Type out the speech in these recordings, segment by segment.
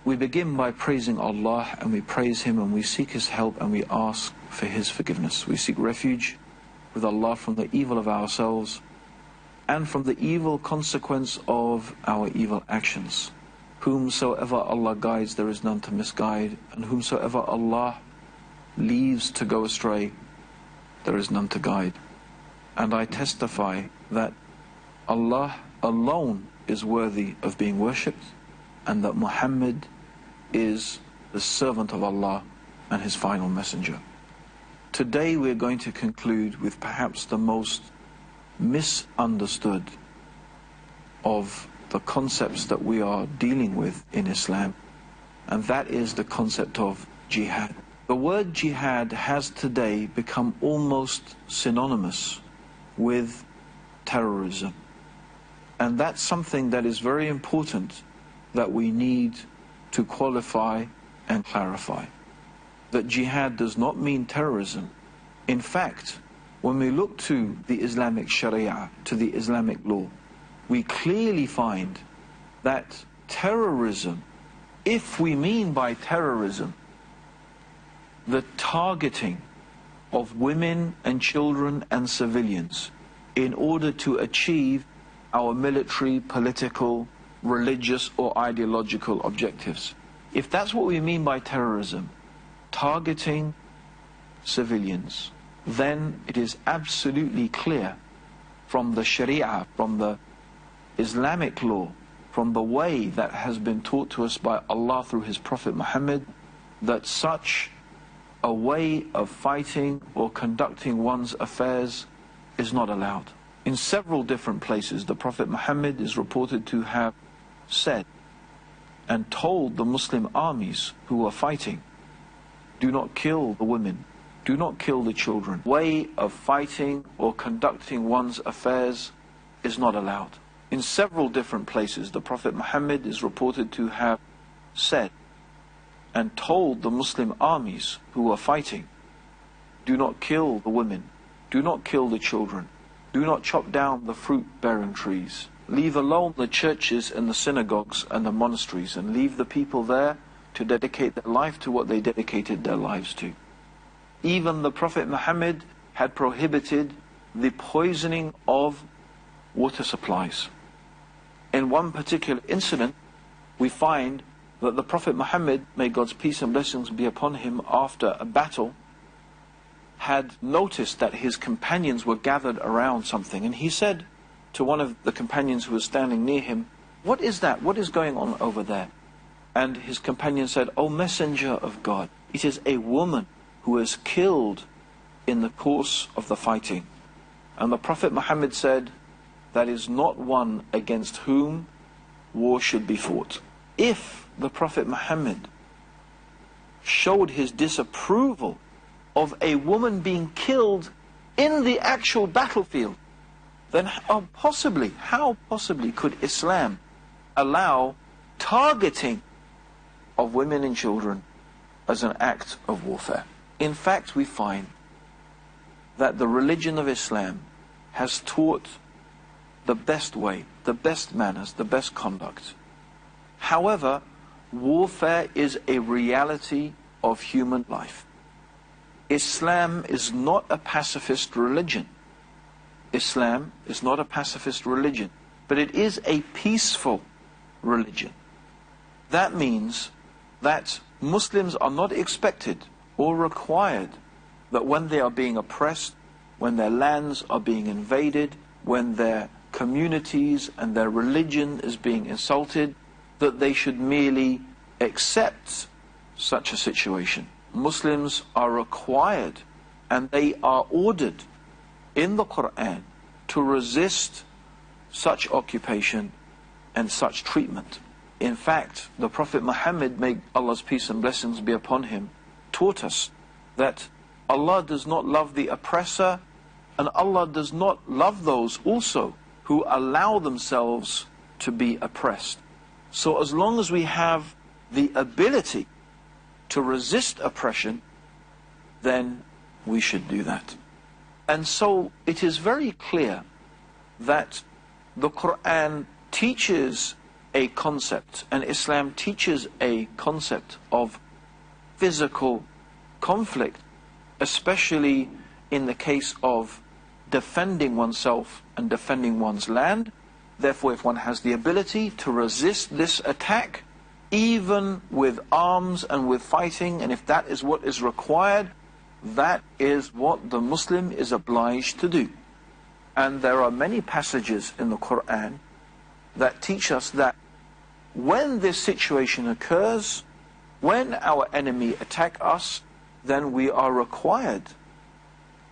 We begin by praising Allah, and we praise Him and we seek His help and we ask for His forgiveness. We seek refuge with Allah from the evil of ourselves and from the evil consequence of our evil actions. Whomsoever Allah guides, there is none to misguide, and whomsoever Allah leaves to go astray, there is none to guide. And I testify that Allah alone is worthy of being worshipped, and that Muhammad is the servant of Allah and His final messenger. Today we're going to conclude with perhaps the most misunderstood of the concepts that we are dealing with in Islam, and that is the concept of jihad. The word jihad has today become almost synonymous with terrorism, and that's something that is very important that we need to qualify and clarify. That jihad does not mean terrorism. In fact, when we look to the Islamic Sharia, to the Islamic law, we clearly find that terrorism, if we mean by terrorism the targeting of women and children and civilians in order to achieve our military, political, religious or ideological objectives. If that's what we mean by terrorism, targeting civilians, then it is absolutely clear from the Sharia, from the Islamic law, from the way that has been taught to us by Allah through His Prophet Muhammad, that such a way of fighting or conducting one's affairs is not allowed. In several different places, the Prophet Muhammad is reported to have said and told the Muslim armies who were fighting, do not kill the women, do not kill the children. Way of fighting or conducting one's affairs is not allowed. In several different places, the Prophet Muhammad is reported to have said and told the Muslim armies who were fighting, do not kill the women, do not kill the children, do not chop down the fruit-bearing trees. Leave alone the churches and the synagogues and the monasteries, and leave the people there to dedicate their life to what they dedicated their lives to. Even the Prophet Muhammad had prohibited the poisoning of water supplies. In one particular incident, we find that the Prophet Muhammad, may God's peace and blessings be upon him, after a battle, had noticed that his companions were gathered around something, and he said to one of the companions who was standing near him, "What is that? What is going on over there?" And his companion said, "O Messenger of God, it is a woman who was killed in the course of the fighting." And the Prophet Muhammad said, "That is not one against whom war should be fought." If the Prophet Muhammad showed his disapproval of a woman being killed in the actual battlefield, then how possibly could Islam allow targeting of women and children as an act of warfare? In fact, we find that the religion of Islam has taught the best way, the best manners, the best conduct. However, warfare is a reality of human life. Islam is not a pacifist religion. Islam is not a pacifist religion, but it is a peaceful religion. That means that Muslims are not expected or required that when they are being oppressed, when their lands are being invaded, when their communities and their religion is being insulted, that they should merely accept such a situation. Muslims are required and they are ordered in the Quran to resist such occupation and such treatment. In fact, the Prophet Muhammad, may Allah's peace and blessings be upon him, taught us that Allah does not love the oppressor, and Allah does not love those also who allow themselves to be oppressed. So as long as we have the ability to resist oppression, then we should do that. And so it is very clear that the Quran teaches a concept, and Islam teaches a concept of physical conflict, especially in the case of defending oneself and defending one's land. Therefore, if one has the ability to resist this attack, even with arms and with fighting, and if that is what is required, that is what the Muslim is obliged to do. And there are many passages in the Quran that teach us that when this situation occurs, when our enemy attack us, then we are required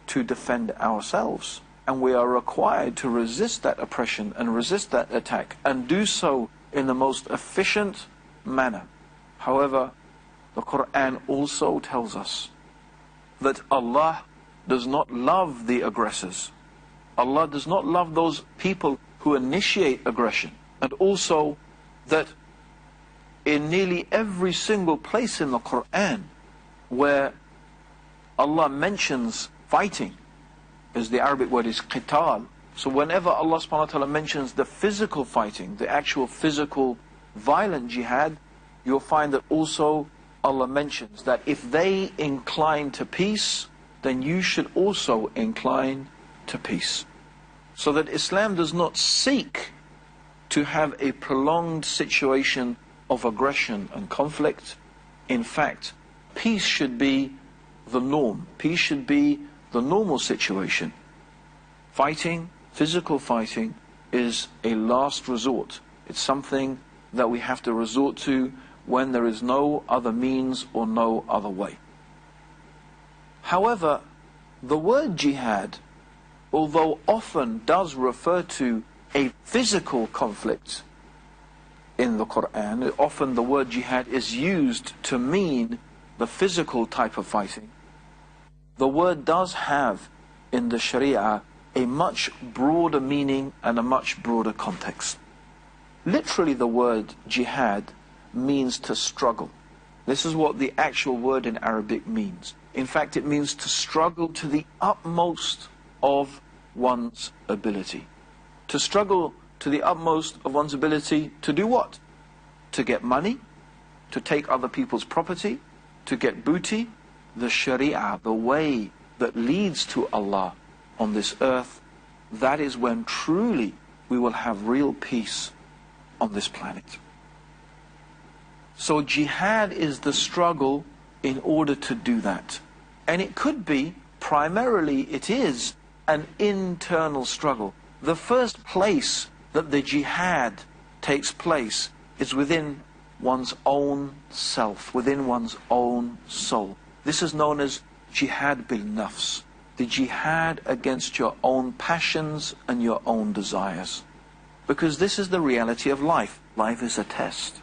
to defend ourselves. And we are required to resist that oppression and resist that attack, and do so in the most efficient manner. However, the Quran also tells us that Allah does not love the aggressors. Allah does not love those people who initiate aggression. And also that in nearly every single place in the Quran where Allah mentions fighting, as the Arabic word is qital. So whenever Allah subhanahu wa ta'ala mentions the physical fighting, the actual physical violent jihad, you'll find that also Allah mentions that if they incline to peace, then you should also incline to peace. So that Islam does not seek to have a prolonged situation of aggression and conflict. In fact, peace should be the norm. Peace should be the normal situation. Fighting, physical fighting, is a last resort. It's something that we have to resort to when there is no other means or no other way. However, the word jihad, although often does refer to a physical conflict in the Quran, often the word jihad is used to mean the physical type of fighting. The word does have in the Sharia a much broader meaning and a much broader context. Literally, the word jihad means to struggle. This is what the actual word in Arabic means. In fact, it means to struggle to the utmost of one's ability. To struggle to the utmost of one's ability to do what? To get money, to take other people's property, to get booty. The Sharia, the way that leads to Allah on this earth, that is when truly we will have real peace on this planet. So jihad is the struggle in order to do that. And it could be, primarily it is, an internal struggle. The first place that the jihad takes place is within one's own self, within one's own soul. This is known as jihad bil nafs, the jihad against your own passions and your own desires. Because this is the reality of life. Life is a test.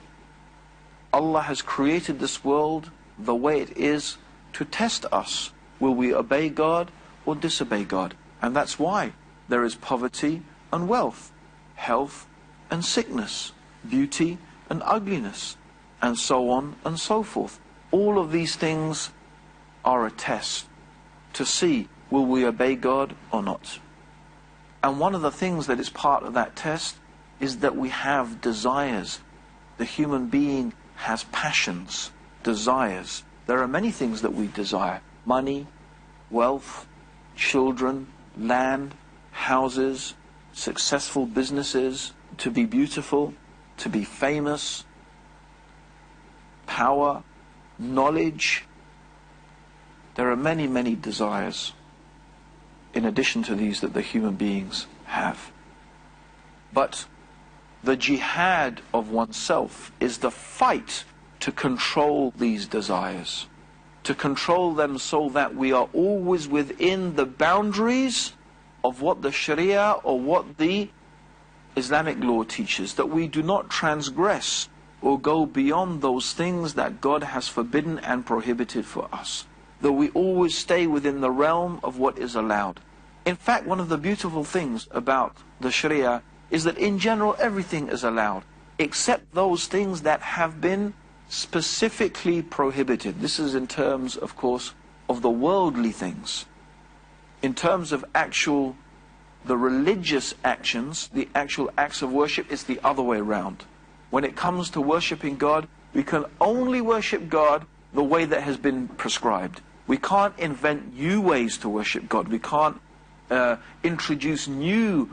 Allah has created this world the way it is to test us. Will we obey God or disobey God? And that's why there is poverty and wealth, health and sickness, beauty and ugliness, and so on and so forth. All of these things are a test to see, will we obey God or not? And one of the things that is part of that test is that we have desires. The human being has passions, desires. There are many things that we desire: money, wealth, children, land, houses, successful businesses, to be beautiful, to be famous, power, knowledge. There are many, many desires in addition to these that the human beings have. But the jihad of oneself is the fight to control these desires, to control them so that we are always within the boundaries of what the Sharia or what the Islamic law teaches, that we do not transgress or go beyond those things that God has forbidden and prohibited for us, that we always stay within the realm of what is allowed. In fact, one of the beautiful things about the Sharia is that in general everything is allowed, except those things that have been specifically prohibited. This is in terms, of course, of the worldly things. In terms of the religious actions, the actual acts of worship, it's the other way around. when it comes to worshipping God, we can only worship God the way that has been prescribed. We can't invent new ways to worship God. We can't introduce new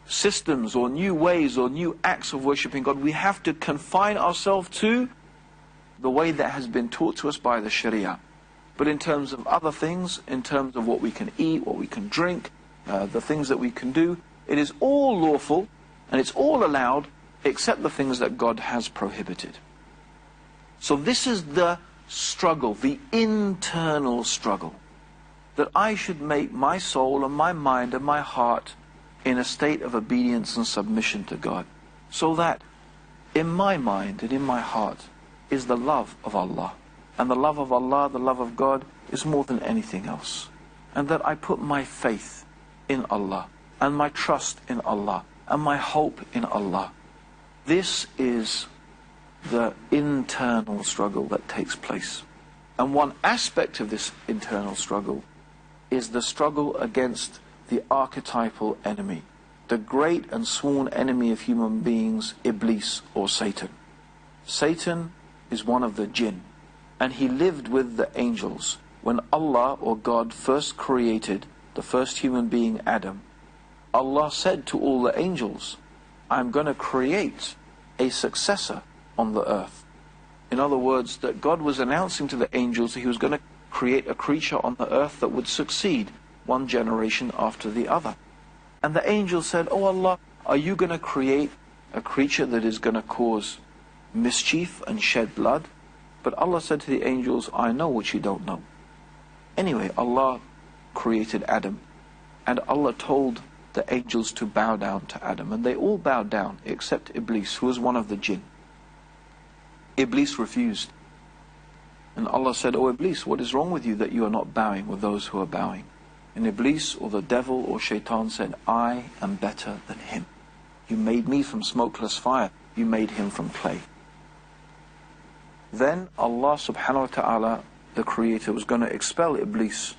systems or new ways or new acts of worshipping God. We have to confine ourselves to the way that has been taught to us by the Sharia. But in terms of other things, in terms of what we can eat, what we can drink, the things that we can do, it is all lawful and it's all allowed except the things that God has prohibited. So this is the struggle, the internal struggle, that I should make my soul and my mind and my heart in a state of obedience and submission to God, so that in my mind and in my heart is the love of Allah. And the love of Allah, the love of God, is more than anything else. And that I put my faith in Allah, and my trust in Allah, and my hope in Allah. This is the internal struggle that takes place. And one aspect of this internal struggle is the struggle against the archetypal enemy, the great and sworn enemy of human beings, Iblis or Satan. Satan is one of the jinn, and he lived with the angels. When Allah or God first created the first human being, Adam, Allah said to all the angels, I'm going to create a successor on the earth. In other words, that God was announcing to the angels that he was going to create a creature on the earth that would succeed one generation after the other. And the angels said, oh Allah, are you going to create a creature that is going to cause mischief and shed blood? But Allah said to the angels, I know what you don't know. Anyway, Allah created Adam, and Allah told the angels to bow down to Adam, and they all bowed down except Iblis, who was one of the jinn. Iblis refused, and Allah said, oh Iblis, what is wrong with you that you are not bowing with those who are bowing? And Iblis, or the devil, or Shaitan said, I am better than him. You made me from smokeless fire, you made him from clay. Then Allah subhanahu wa ta'ala, the Creator, was going to expel Iblis.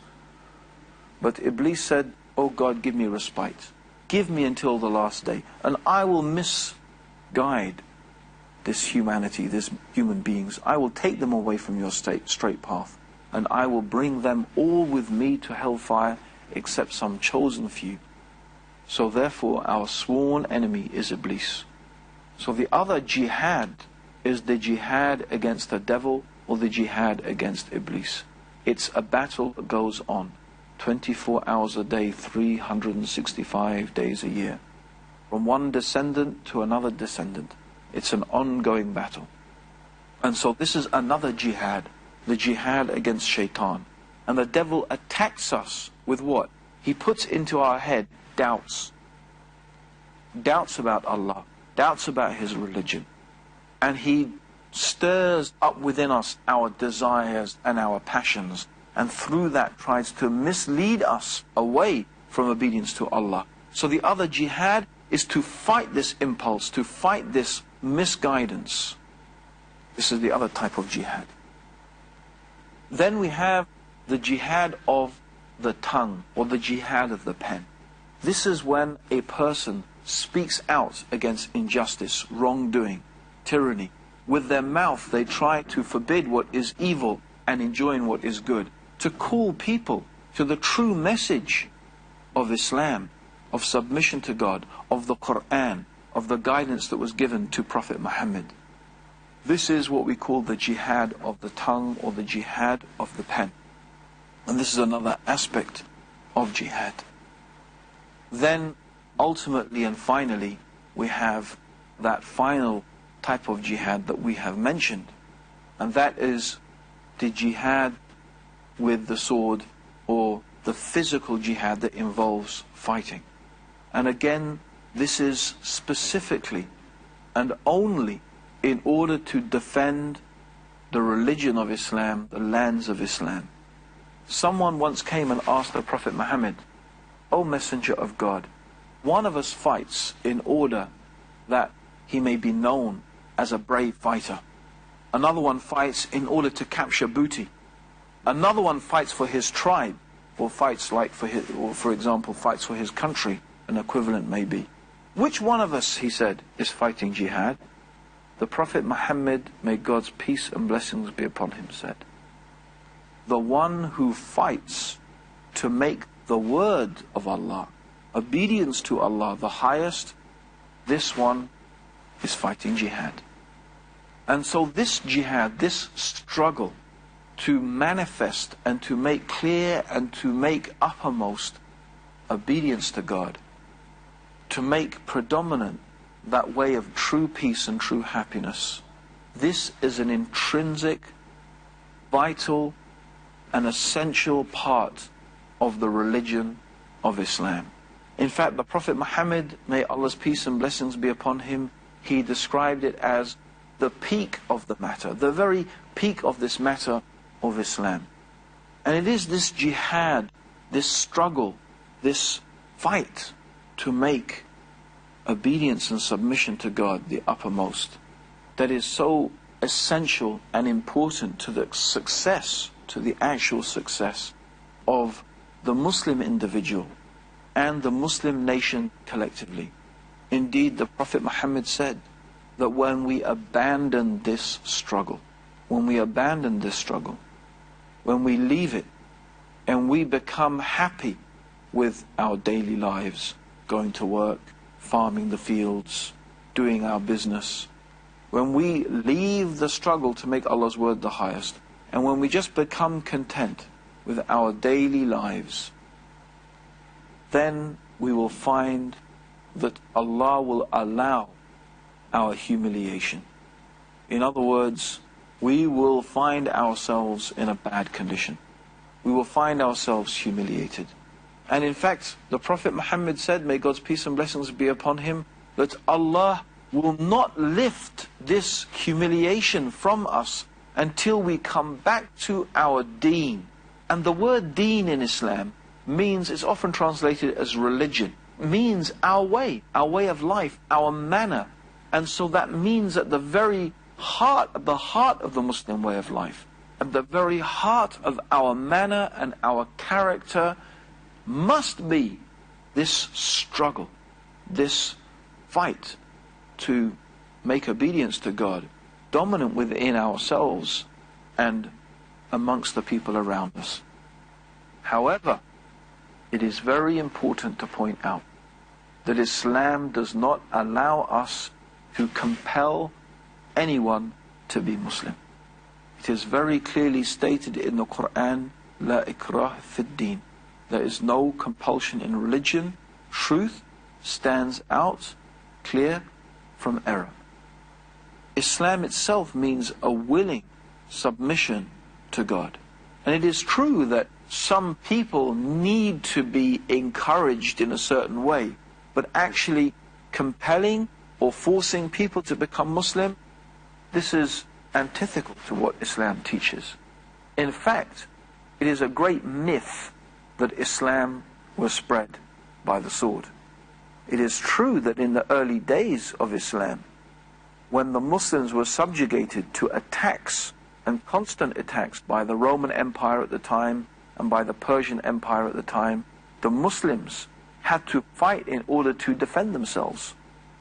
But Iblis said, oh God, give me respite. Give me until the last day, and I will misguide this humanity, this human beings. I will take them away from your straight path, and I will bring them all with me to hellfire, except some chosen few. So therefore our sworn enemy is Iblis. So the other jihad is the jihad against the devil, or the jihad against Iblis. It's a battle that goes on 24 hours a day, 365 days a year, from one descendant to another descendant. It's an ongoing battle. And so this is another jihad, the jihad against Shaitan. And the devil attacks us with what? He puts into our head doubts. Doubts about Allah, doubts about his religion. And he stirs up within us our desires and our passions, and through that tries to mislead us away from obedience to Allah. So the other jihad is to fight this impulse, to fight this misguidance. This is the other type of jihad. Then we have the jihad of the tongue, or the jihad of the pen. This is when a person speaks out against injustice, wrongdoing, tyranny. With their mouth they try to forbid what is evil and enjoin what is good, to call people to the true message of Islam, of submission to God, of the Quran, of the guidance that was given to Prophet Muhammad. This is what we call the jihad of the tongue, or the jihad of the pen. And this is another aspect of jihad. Then ultimately and finally we have that final type of jihad that we have mentioned, and that is the jihad with the sword, or the physical jihad that involves fighting. And again, this is specifically and only in order to defend the religion of Islam, the lands of Islam. Someone once came and asked the Prophet Muhammad, O Messenger of God, one of us fights in order that he may be known as a brave fighter. Another one fights in order to capture booty. Another one fights for his tribe, or fights like for his, or for example, fights for his country, an equivalent may be. Which one of us, he said, is fighting jihad? The Prophet Muhammad, may God's peace and blessings be upon him, said, the one who fights to make the word of Allah, obedience to Allah, the highest, this one is fighting jihad. And so this jihad, this struggle to manifest and to make clear and to make uppermost obedience to God, to make predominant that way of true peace and true happiness, this is an intrinsic, vital and essential part of the religion of Islam. In fact, the Prophet Muhammad, may Allah's peace and blessings be upon him, he described it as the peak of the matter, the very peak of this matter of Islam. And it is this jihad, this struggle, this fight to make obedience and submission to God the uppermost, that is so essential and important to the success, to the actual success of the Muslim individual and the Muslim nation collectively. Indeed, the Prophet Muhammad said that when we abandon this struggle, when we leave it and we become happy with our daily lives, going to work, farming the fields, doing our business, when we leave the struggle to make Allah's word the highest, and when we just become content with our daily lives, then we will find that Allah will allow our humiliation. In other words, we will find ourselves in a bad condition. We will find ourselves humiliated. And in fact, the Prophet Muhammad said, may God's peace and blessings be upon him, that Allah will not lift this humiliation from us until we come back to our deen. And the word deen in Islam means, it's often translated as religion, means our way of life, our manner. And so that means at the very heart of the Muslim way of life, at the very heart of our manner and our character, must be this struggle, this fight to make obedience to God dominant within ourselves and amongst the people around us. However, it is very important to point out that Islam does not allow us to compel anyone to be Muslim. It is very clearly stated in the Quran, La ikrah fid din. There is no compulsion in religion. Truth stands out clear from error. Islam itself means a willing submission to God. And it is true that some people need to be encouraged in a certain way, but actually compelling or forcing people to become Muslim, this is antithetical to what Islam teaches. In fact, it is a great myth that Islam was spread by the sword. It is true that in the early days of Islam, when the Muslims were subjugated to attacks and constant attacks by the Roman Empire at the time and by the Persian Empire at the time, the Muslims had to fight in order to defend themselves.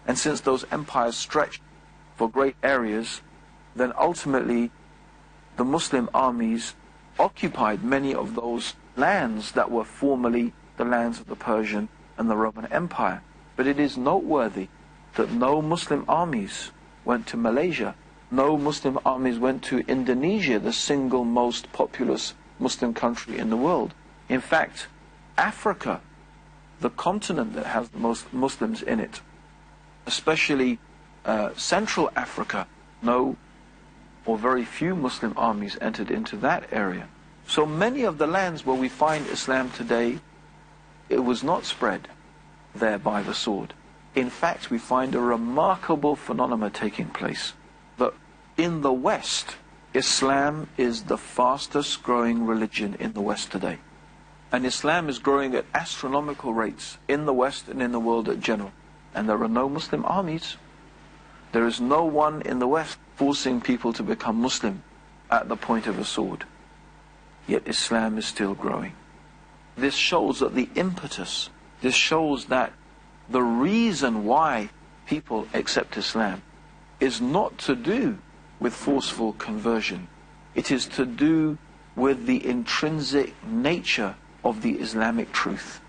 And since those empires stretched for great areas, then ultimately the Muslim armies occupied many of those lands that were formerly the lands of the Persian and the Roman Empire. But it is noteworthy that no Muslim armies went to Malaysia, no Muslim armies went to Indonesia, the single most populous Muslim country in the world. In fact, Africa, the continent that has the most Muslims in it, especially Central Africa, no or very few Muslim armies entered into that area. So many of the lands where we find Islam today, it was not spread there by the sword. In fact, we find a remarkable phenomenon taking place, that in the West, Islam is the fastest growing religion in the West today. And Islam is growing at astronomical rates in the West and in the world in general. And there are no Muslim armies. There is no one in the West forcing people to become Muslim at the point of a sword. Yet Islam is still growing. This shows that the impetus, this shows that the reason why people accept Islam is not to do with forceful conversion. It is to do with the intrinsic nature of the Islamic truth.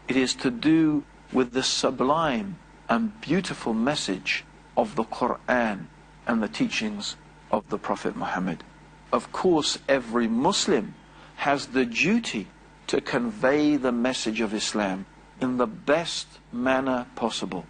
It is to do with the sublime and beautiful message of the Quran and the teachings of the Prophet Muhammad. Of course, every Muslim has the duty to convey the message of Islam in the best manner possible.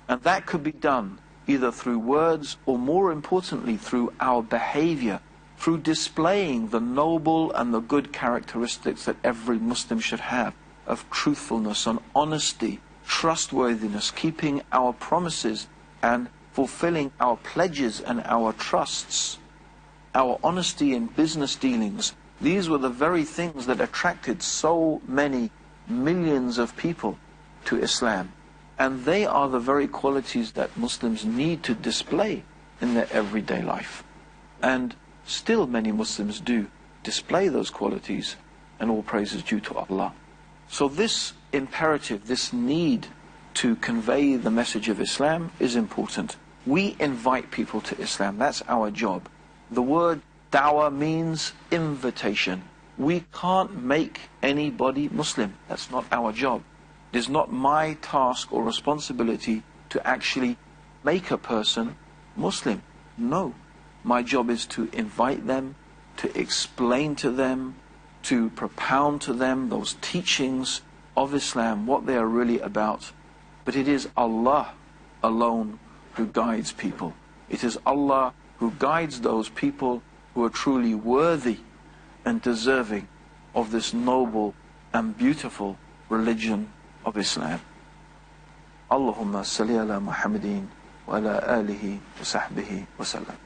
And that could be done either through words or, more importantly, through our behavior, through displaying the noble and the good characteristics that every Muslim should have of truthfulness and honesty, trustworthiness, keeping our promises and fulfilling our pledges and our trusts, our honesty in business dealings. These were the very things that attracted so many millions of people to Islam. And they are the very qualities that Muslims need to display in their everyday life. And still many Muslims do display those qualities, and all praise is due to Allah. So this imperative, this need to convey the message of Islam is important. We invite people to Islam. That's our job. The word dawah means invitation. We can't make anybody Muslim. That's not our job. It is not my task or responsibility to actually make a person Muslim. No. My job is to invite them, to explain to them, to propound to them those teachings of Islam, what they are really about. But it is Allah alone who guides people. It is Allah who guides those people who are truly worthy and deserving of this noble and beautiful religion of Islam. Allahumma salli ala Muhammadin wa ala alihi wa sahbihi wa sallam.